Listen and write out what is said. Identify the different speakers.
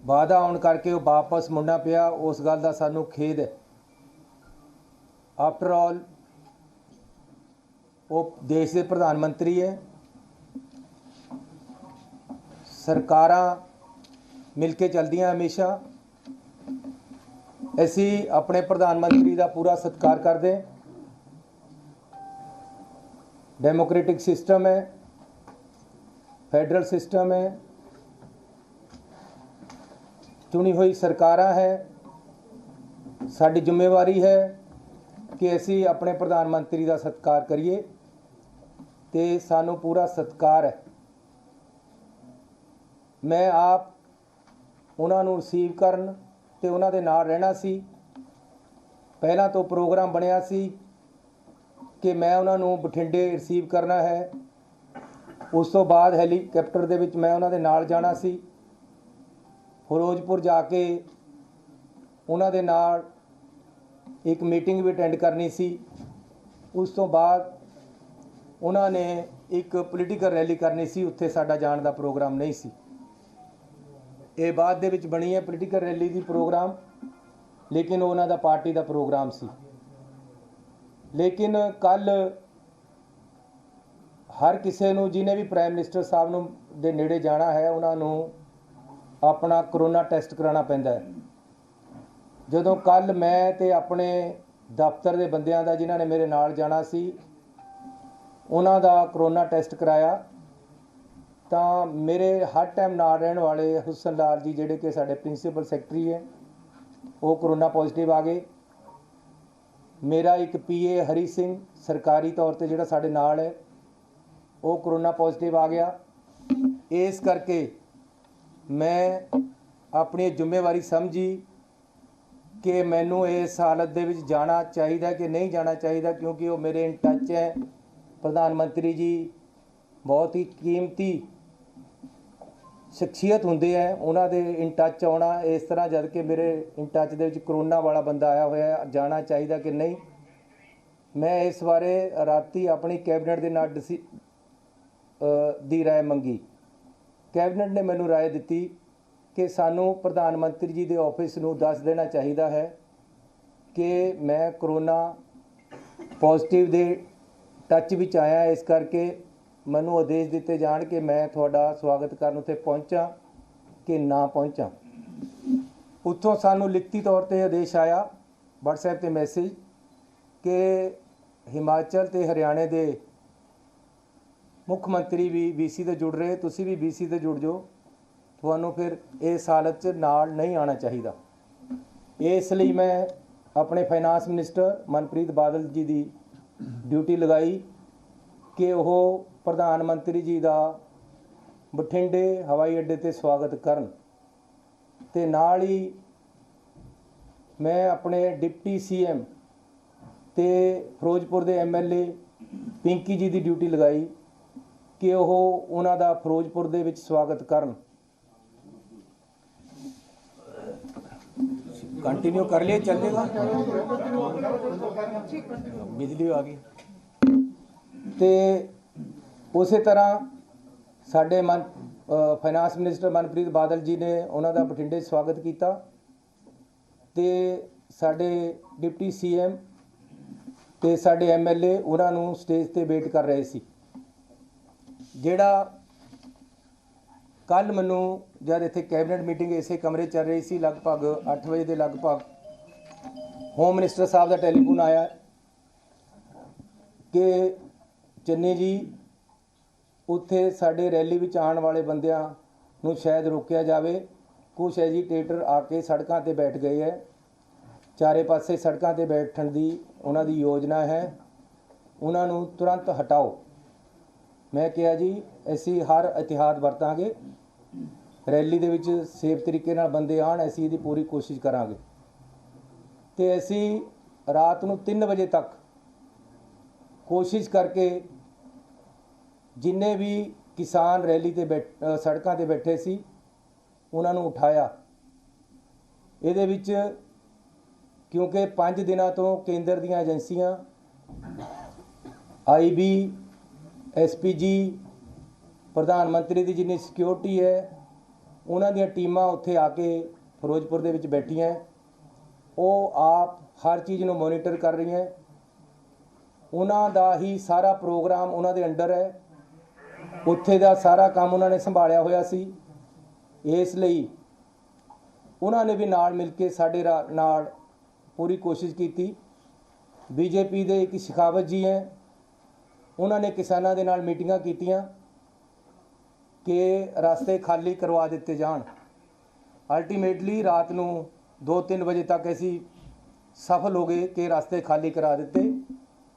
Speaker 1: वादा आने करके वो वापस मुड़ना पिया, उस गल का सानू खेद है। आफ्टर ऑल वो देश के प्रधानमंत्री है, सरकारां मिल के चलदियां हमेशा। असी अपने प्रधानमंत्री का पूरा सत्कार करते। डेमोक्रेटिक सिस्टम है, फेडरल सिस्टम है, चुनी हुई सरकारां है। साडी जिम्मेवारी है कि असी अपने प्रधानमंत्री का सत्कार करिए, तो सानू पूरा सत्कार है। मैं आप उन्होंने रिसीव करन ते उन्हां दे नाल रहना सी। पहला तो प्रोग्राम बनिया सी कि मैं उन्होंने बठिंडे रिसीव करना है, उस तो बाद हैलीकैप्टर दे विच मैं उन्हां दे नाल जाना सी। फिरोजपुर जाके उन्हां दे नाल एक मीटिंग भी अटेंड करनी सी। उस तो बाद उन्होंने एक पोलीटिकल रैली करनी सी, उत्थे साडा जाण दा प्रोग्राम नहीं सी। ये बाद दे विच बनी है पोलीटिकल रैली दी प्रोग्राम, लेकिन उन्हां दा पार्टी दा प्रोग्राम सी। लेकिन कल हर किसी नूं जिन्हें भी प्राइम मिनिस्टर साहब नूं दे नेड़े जाना है, उन्होंने अपना करोना टेस्ट कराना पैंदा है। जदों कल मैं ते अपने दफ्तर के बंदियां दा जिन्हां ने मेरे नाल जाना सी, उन्हां दा करोना टेस्ट कराया, तो मेरे हर टाइम नाल रहण वाले हुसन लाल जी जिहड़े कि साडे प्रिंसीपल सैकटरी है, वो करोना पॉजिटिव आ गए। मेरा एक PA हरी सिंह सरकारी तौर पर जिहड़ा साडे नाल है, वो करोना पॉजिटिव आ गया। इस करके मैं अपनी जिम्मेवारी समझी कि मैनू इस हालत दे विच जाना चाहिए कि नहीं जाना चाहिए, क्योंकि वो मेरे इन टच है। प्रधानमंत्री जी बहुत ही कीमती शख्सियत होंदे हैं, उन्होंने इन टच आना इस तरह, जबकि मेरे in touch they which corona वाला बंदा आया होया, जाना चाहिए कि नहीं। मैं इस बारे राती अपनी कैबिनेट के नाल दी राय मंगी। कैबिनेट ने मैनू राय दी कि सानू प्रधानमंत्री जी के ऑफिस नूं दस देना चाहिए है कि मैं करोना पॉजिटिव दे टच विच आया, इस करके मैनू आदेश दिते जाण कि मैं थोड़ा स्वागत करन उत्थे पहुँचा कि ना पहुँचा। उत्थों सानू लिखती तौर पर आदेश आया WhatsApp ते मैसेज कि हिमाचल ते हरियाणे दे मुख मंत्री भी BC ते जुड़ रहे, तुसी भी BC ते जुड़ जाओ, तुहानू फिर इस हालत च नाल नहीं आना चाहिए। इसलिए मैं अपने फाइनांस मिनिस्टर मनप्रीत बादल जी की ड्यूटी लगाई कि वह प्रधानमंत्री जी का बठिंडे हवाई अड्डे ते स्वागत करन, ते नाल ही मैं अपने डिप्टी CM ते फिरोजपुर के MLA पिंकी जी की ड्यूटी लगाई कि वह उन्हां दा फिरोजपुर दे विच स्वागत करन। कंटिन्यू कर लिए, चल जाएगा, बिजली आ गई। तो उस तरह साडे फाइनांस मिनिस्टर मनप्रीत बादल जी ने उन्होंने बठिंडे स्वागत किया, तो साडे डिप्टी CM ते साडे MLA उन्होंने स्टेज ते वेट कर रहे सी। जिहड़ा कल मैनू जब इत्थे कैबिनेट मीटिंग इसे कमरे चल रही सी, लगभग 8 बजे के लगभग होम मिनिस्टर साहब का टैलीफोन आया कि चन्नी जी उत्थे साडे रैली विच आउण वाले बंदियां नूं शायद रोकिया जाए, कुछ एजीटेटर आके सड़कों ते बैठ गए है, चारे पासे सड़कों ते बैठण दी उन्हां दी योजना है, उन्हां नूं तुरंत हटाओ। मैं कहा जी असी हर एहतियात वरतांगे, रैली दे विच सेफ तरीके नाल बंदे आण, असी इहदी पूरी कोशिश करांगे। ते असी रात नूं 3 बजे तक कोशिश करके जिन्ने भी किसान रैली ते सड़कों ते बैठे सी उन्हां नूं उठाया। इहदे विच क्योंकि 5 दिनों तो केंद्र दीयां एजेंसियां IB SPG प्रधानमंत्री की जिन्नी सिक्योरिटी है ਉਹਨਾਂ ਦੀਆਂ ਟੀਮਾਂ ਉੱਥੇ ਆ ਕੇ ਫਿਰੋਜ਼ਪੁਰ ਦੇ ਵਿੱਚ ਬੈਠੀਆਂ, ਉਹ ਆਪ ਹਰ ਚੀਜ਼ ਨੂੰ ਮੋਨੀਟਰ ਕਰ ਰਹੀਆਂ। ਉਹਨਾਂ ਦਾ ਹੀ ਸਾਰਾ ਪ੍ਰੋਗਰਾਮ ਉਹਨਾਂ ਦੇ ਅੰਡਰ ਹੈ, ਉੱਥੇ ਦਾ ਸਾਰਾ ਕੰਮ ਉਹਨਾਂ ਨੇ ਸੰਭਾਲਿਆ ਹੋਇਆ ਸੀ। ਇਸ ਲਈ ਉਹਨਾਂ ਨੇ ਵੀ ਨਾਲ ਮਿਲ ਕੇ ਸਾਡੇ ਨਾਲ ਪੂਰੀ ਕੋਸ਼ਿਸ਼ ਕੀਤੀ। ਬੀਜੇਪੀ ਦੇ ਇੱਕ ਸ਼ਿਖਾਵਤ ਜੀ ਹੈ, ਉਹਨਾਂ ਨੇ ਕਿਸਾਨਾਂ ਦੇ ਨਾਲ ਮੀਟਿੰਗਾਂ ਕੀਤੀਆਂ ਕਿ ਰਸਤੇ ਖਾਲੀ ਕਰਵਾ ਦਿੱਤੇ ਜਾਣ। ਅਲਟੀਮੇਟਲੀ ਰਾਤ ਨੂੰ 2-3 ਵਜੇ ਤੱਕ ਅਸੀਂ ਸਫਲ ਹੋ ਗਏ ਕਿ ਰਸਤੇ ਖਾਲੀ ਕਰਾ ਦਿੱਤੇ।